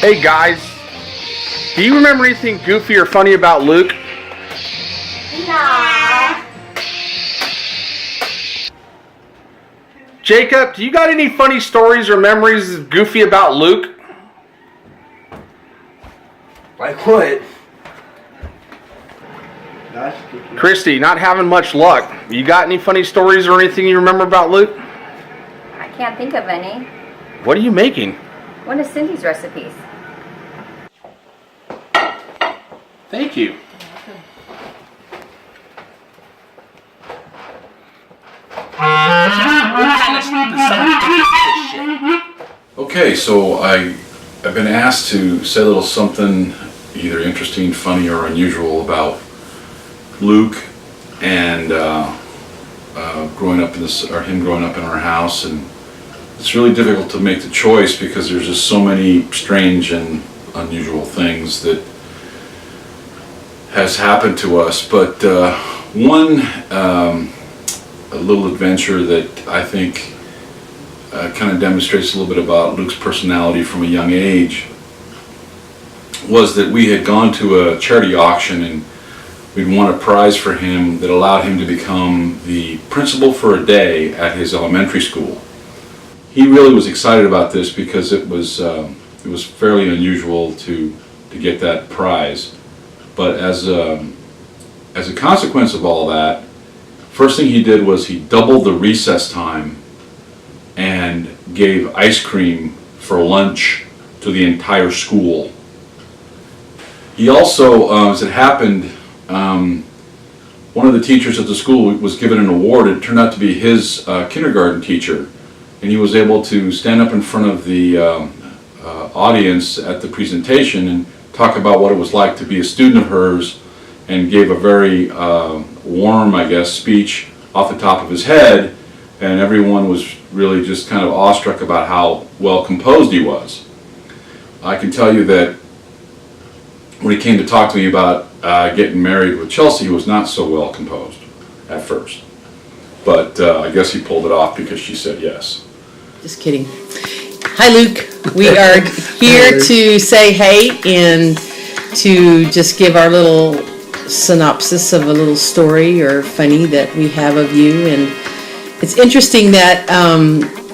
Hey guys, do you remember anything goofy or funny about Luke? Nah. Jacob, do you got any funny stories or memories goofy about Luke? Like what? Christy, not having much luck. You got any funny stories or anything you remember about Luke? I can't think of any. What are you making? One of Cindy's recipes. Thank you. Okay, so I've been asked to say a little something either interesting, funny, or unusual about Luke and growing up in this, or him growing up in our house, and it's really difficult to make the choice because there's just so many strange and unusual things that has happened to us. But one a little adventure that I think kind of demonstrates a little bit about Luke's personality from a young age was that we had gone to a charity auction and we'd won a prize for him that allowed him to become the principal for a day at his elementary school. He really was excited about this because it was fairly unusual to get that prize. But as a consequence of all that, first thing he did was he doubled the recess time and gave ice cream for lunch to the entire school. He also, as it happened, one of the teachers at the school was given an award. It turned out to be his kindergarten teacher, and he was able to stand up in front of the audience at the presentation and talk about what it was like to be a student of hers, and gave a very warm, I guess, speech off the top of his head, and everyone was really just kind of awestruck about how well composed he was. I can tell you that when he came to talk to me about getting married with Chelsea, he was not so well composed at first. But I guess he pulled it off because she said yes. Just kidding. Hi, Luke. We are here to say hey and to just give our little synopsis of a little story or funny that we have of you. And it's interesting that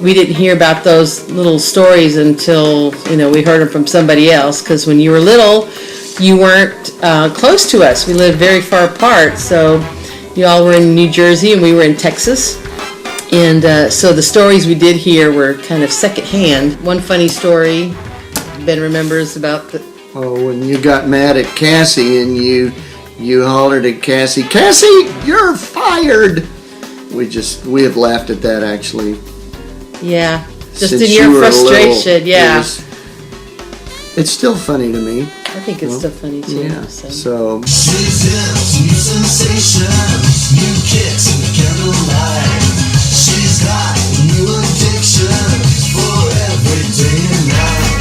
we didn't hear about those little stories until, we heard them from somebody else, because when you were little, you weren't close to us. We lived very far apart. So you all were in New Jersey and we were in Texas. And so the stories we did hear were kind of secondhand. One funny story Ben remembers about the... Oh, when you got mad at Cassie and you hollered at Cassie, "Cassie, you're fired!" We have laughed at that, actually. Yeah, just Since in your you were frustration, little, yeah. It's still funny to me. I think it's still funny too. Yeah, So. so... She's in new sensation, new kicks in the candlelight. She's got new addiction for every day and night.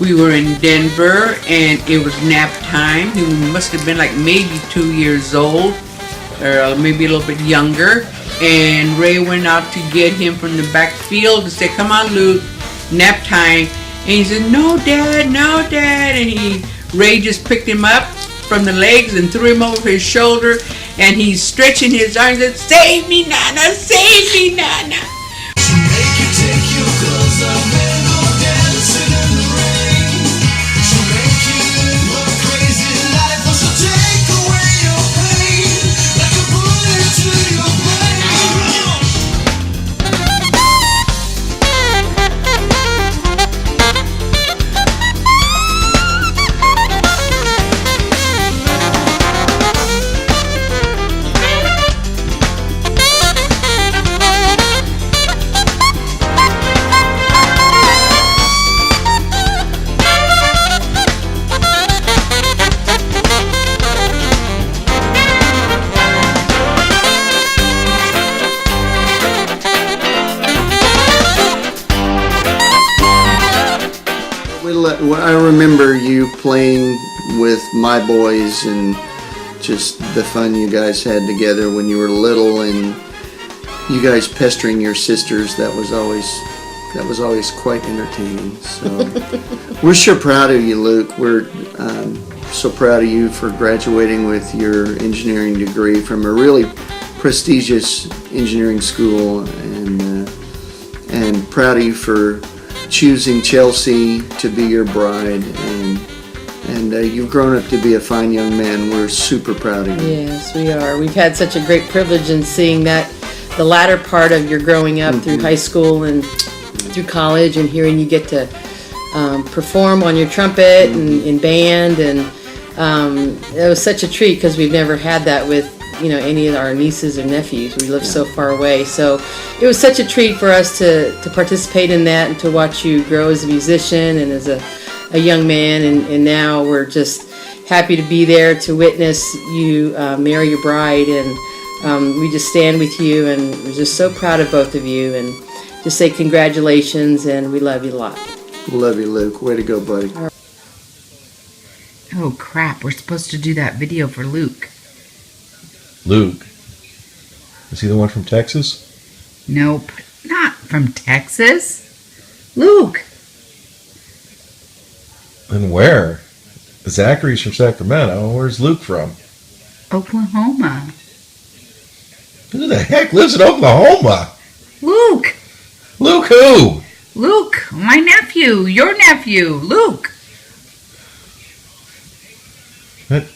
We were in Denver and it was nap time. He must have been like maybe 2 years old or maybe a little bit younger. And Ray went out to get him from the backfield and said, "Come on, Luke, nap time." And he said, "No, Dad, no, Dad." And Ray just picked him up from the legs and threw him over his shoulder. And he's stretching his arms and said, "Save me, Nana, save me, Nana." To make you take your clothes off and go dancing in the rain. To make you live a crazy life, or to take away your pain like a bullet to your brain. I remember you playing with my boys and just the fun you guys had together when you were little, and you guys pestering your sisters. That was always quite entertaining. So we're sure proud of you, Luke. We're so proud of you for graduating with your engineering degree from a really prestigious engineering school, and proud of you for choosing Chelsea to be your bride, and you've grown up to be a fine young man. We're super proud of you. Yes, we are. We've had such a great privilege in seeing that the latter part of your growing up through high school and through college, and hearing you get to perform on your trumpet and in band, and it was such a treat because we've never had that with any of our nieces or nephews. We live so far away, so it was such a treat for us to participate in that and to watch you grow as a musician and as a young man, and now we're just happy to be there to witness you marry your bride, and we just stand with you, and we're just so proud of both of you, and just say congratulations, and we love you a lot. Love you, Luke. Way to go, buddy. Oh crap, we're supposed to do that video for Luke. Luke? Is he the one from Texas? Nope, not from Texas. Luke. Then where? Zachary's from Sacramento. Where's Luke from? Oklahoma. Who the heck lives in Oklahoma? Luke. Luke who? Luke, my nephew, your nephew, Luke. That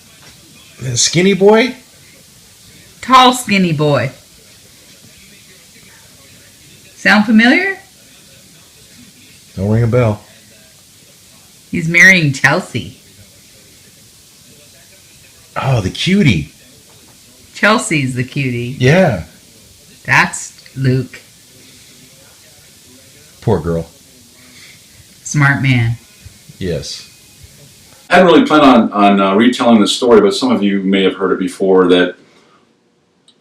skinny boy? Tall, skinny boy. Sound familiar? Don't ring a bell. He's marrying Chelsea. Oh, the cutie. Chelsea's the cutie. Yeah. That's Luke. Poor girl. Smart man. Yes. I hadn't really planned on retelling the story, but some of you may have heard it before, that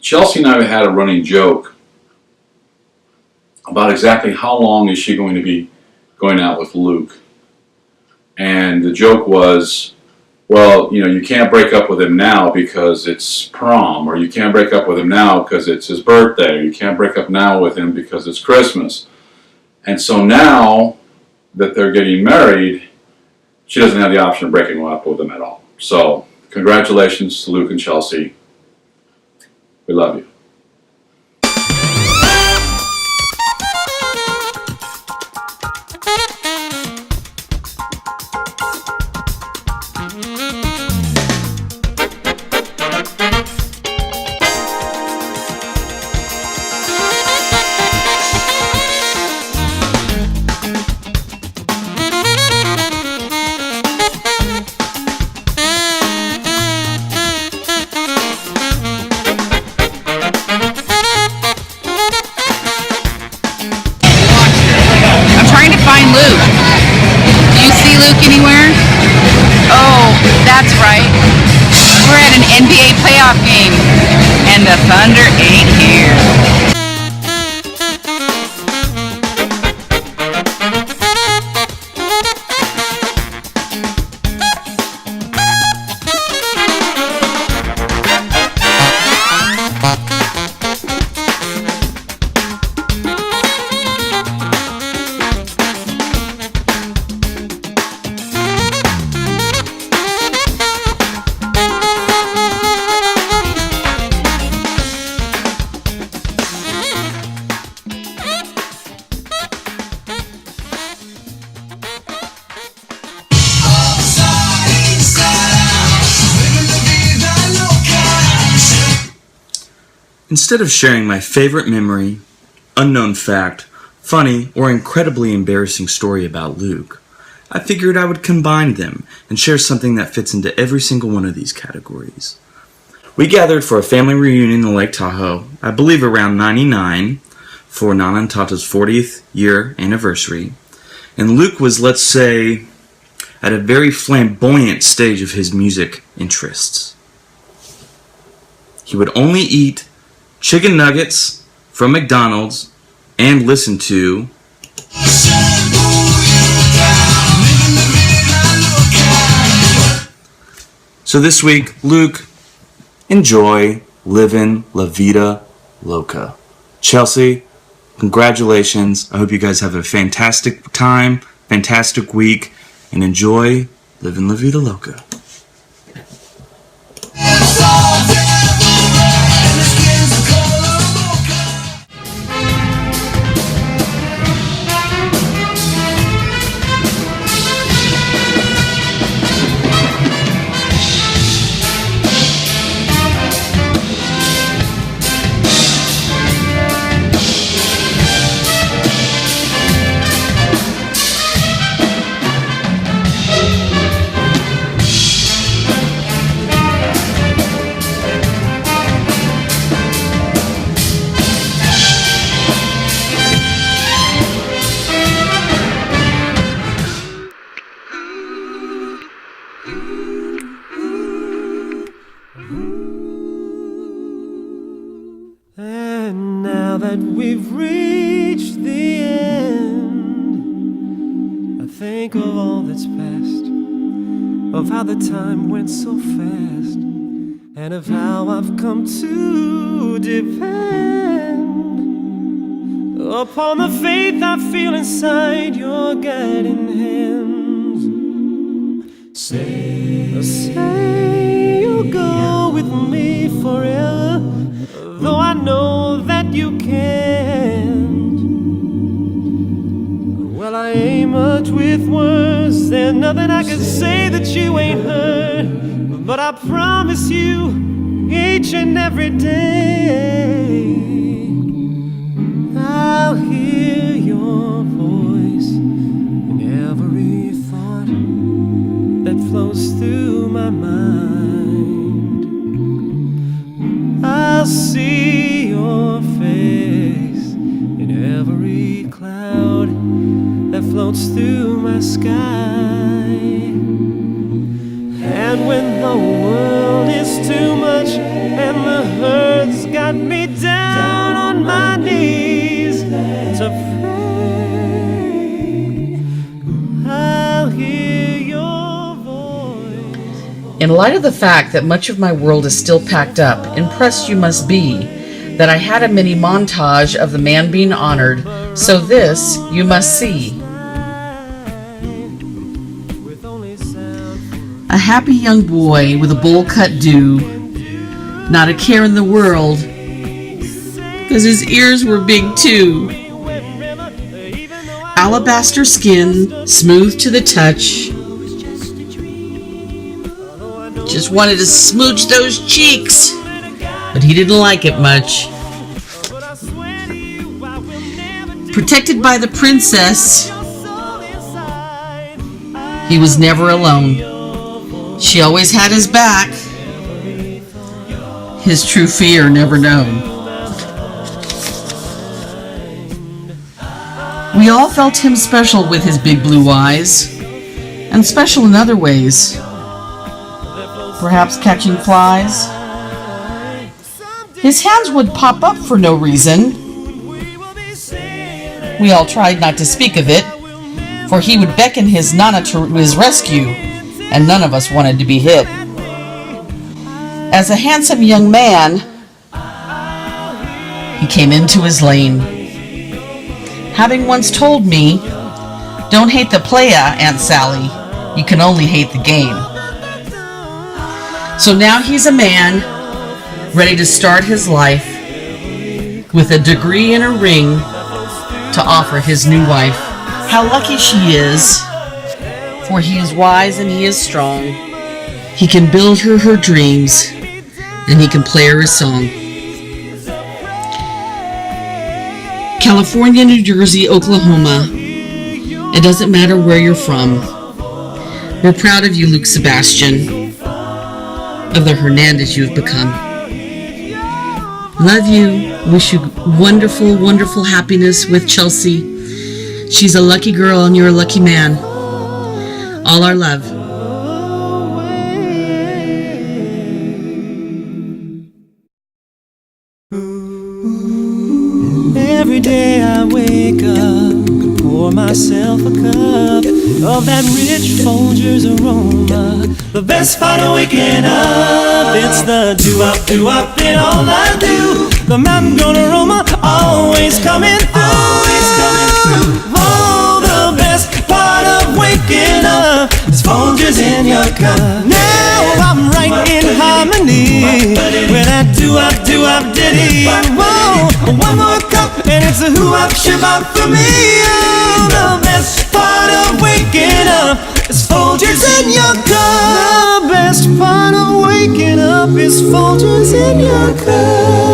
Chelsea and I had a running joke about exactly how long is she going to be going out with Luke. And the joke was, well, you can't break up with him now because it's prom, or you can't break up with him now because it's his birthday, or you can't break up now with him because it's Christmas. And so now that they're getting married, she doesn't have the option of breaking up with him at all. So, congratulations to Luke and Chelsea. We love you. Find Luke. Do you see Luke anywhere? Oh, that's right. We're at an NBA playoff game, and the Thunder ain't here. Instead of sharing my favorite memory, unknown fact, funny, or incredibly embarrassing story about Luke, I figured I would combine them and share something that fits into every single one of these categories. We gathered for a family reunion in Lake Tahoe, I believe around '99, for Nana and Tata's 40th year anniversary, and Luke was, let's say, at a very flamboyant stage of his music interests. He would only eat chicken nuggets from McDonald's and listen to So this week, Luke, enjoy Livin' La Vida Loca. Chelsea, congratulations. I hope you guys have a fantastic time, fantastic week, and enjoy Livin' La Vida Loca. And now that we've reached the end, I think of all that's past, of how the time went so fast, and of how I've come to depend upon the faith I feel inside your guiding hands. Say you'll go with me forever, though I know that you can't. Well, I ain't much with words, there's nothing I can say that you ain't heard, but I promise you each and every day I'll hear your voice in every thought that flows through my mind. I'll see your face in every cloud that floats through my sky. And when the world is too much and the hurt's got me down on my knees to pray, I'll hear your voice. In light of the fact that much of my world is still packed up, impressed you must be that I had a mini montage of the man being honored, so this you must see. A happy young boy with a bowl-cut do, not a care in the world, 'cause his ears were big too. Alabaster skin, smooth to the touch. Just wanted to smooch those cheeks, but he didn't like it much. Protected by the princess, he was never alone. She always had his back, his true fear never known. We all felt him special with his big blue eyes, and special in other ways. Perhaps catching flies. His hands would pop up for no reason. We all tried not to speak of it, for he would beckon his Nana to his rescue, and none of us wanted to be hit. As a handsome young man, he came into his lane. Having once told me, "Don't hate the playa, Aunt Sally, you can only hate the game." So now he's a man, ready to start his life, with a degree and a ring to offer his new wife. How lucky she is, for he is wise and he is strong. He can build her dreams, and he can play her a song. California, New Jersey, Oklahoma. It doesn't matter where you're from. We're proud of you, Luke Sebastian, of the Hernandez you've become. Love you. Wish you wonderful, wonderful happiness with Chelsea. She's a lucky girl and you're a lucky man. All our love. Every day I wake up, pour myself a cup of that rich Folgers aroma. The best part of waking up, it's the do-up in all I do. The mountain grown aroma always coming through. Oh, the best part of waking up is Folgers in your cup. Now I'm right in harmony with that do-up ditty. Whoa, one more cup and it's a who-up shabop for me. Oh, the best part of waking up is Folgers in your cup. The best part of waking up is Folgers in your cup.